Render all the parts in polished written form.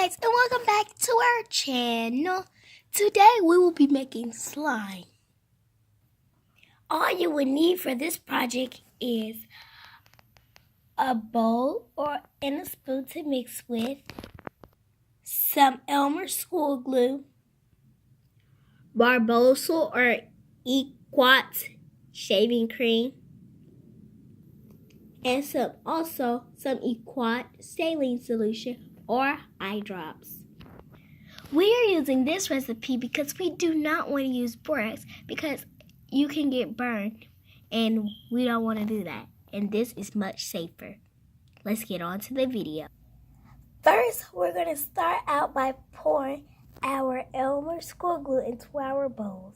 guys, and welcome back to our channel. Today we will be making slime. All you would need for this project is a bowl and a spoon to mix with, some Elmer school glue, Barbosol or Equat shaving cream, and some Equat saline solution or eye drops. We are using this recipe because we do not want to use borax because you can get burned and we don't want to do that. And this is much safer. Let's get on to the video. First, we're going to start out by pouring our Elmer school glue into our bowls.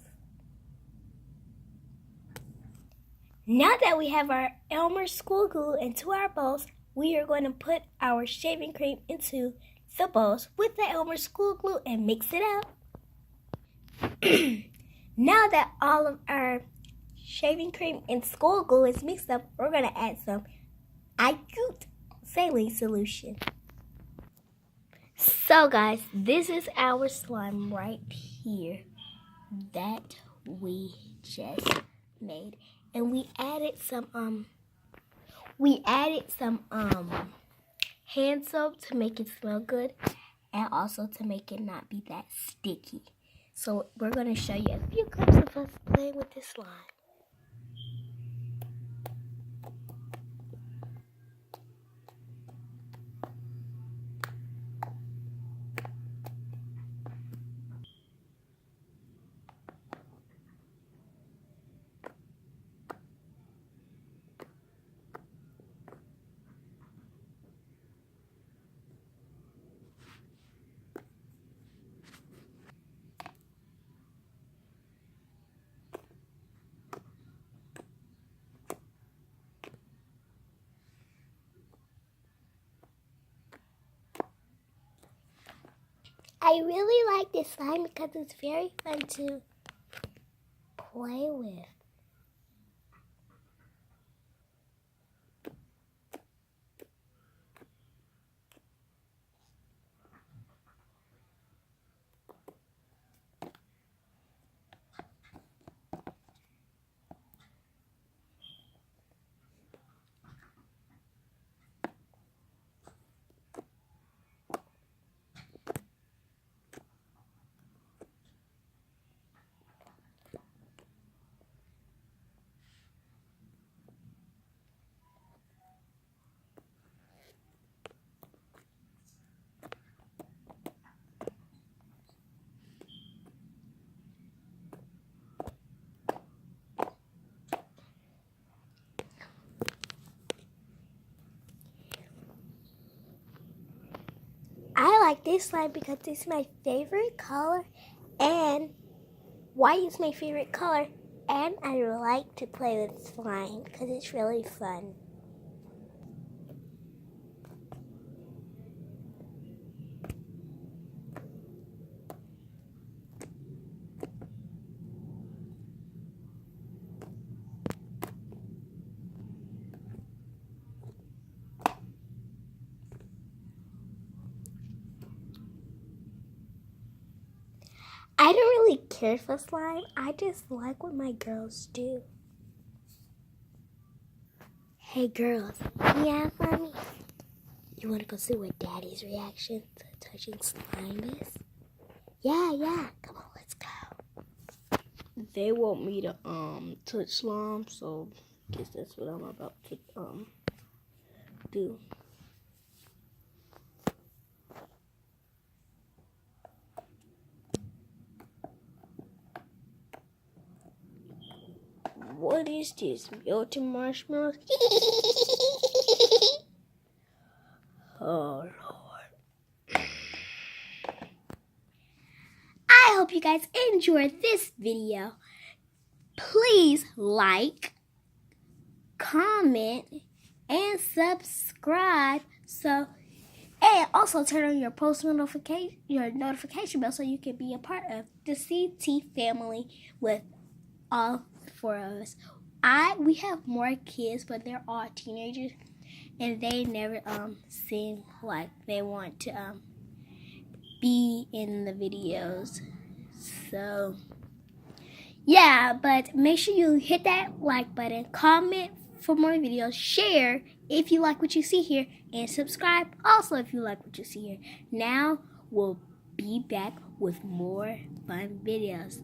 Now that we have our Elmer school glue into our bowls, we are going to put our shaving cream into the bowls with the Elmer school glue and mix it up. Now that all of our shaving cream and school glue is mixed up, we're going to add some Equat saline solution. So guys, this is our slime right here that we just made. And we added some hand soap to make it smell good and also to make it not be that sticky. So we're going to show you a few clips of us playing with this slime. I really like this slime because it's very fun to play with. I like this slime because it's my favorite color, and white is my favorite color, and I like to play with slime because it's really fun. I don't really care for slime. I just like what my girls do. Hey girls, yeah, mommy. You want to go see what Daddy's reaction to touching slime is? Yeah. Come on, let's go. They want me to touch slime, so I guess that's what I'm about to do. What is this? Melted marshmallows? Oh, Lord. I hope you guys enjoyed this video. Please like, comment, and subscribe. And also turn on your notification bell so you can be a part of the CT family with all four of us. We have more kids, but they're all teenagers, and they never seem like they want to be in the videos. So yeah, but make sure you hit that like button, comment for more videos, share if you like what you see here, and subscribe also if you like what you see here. Now we'll be back with more fun videos.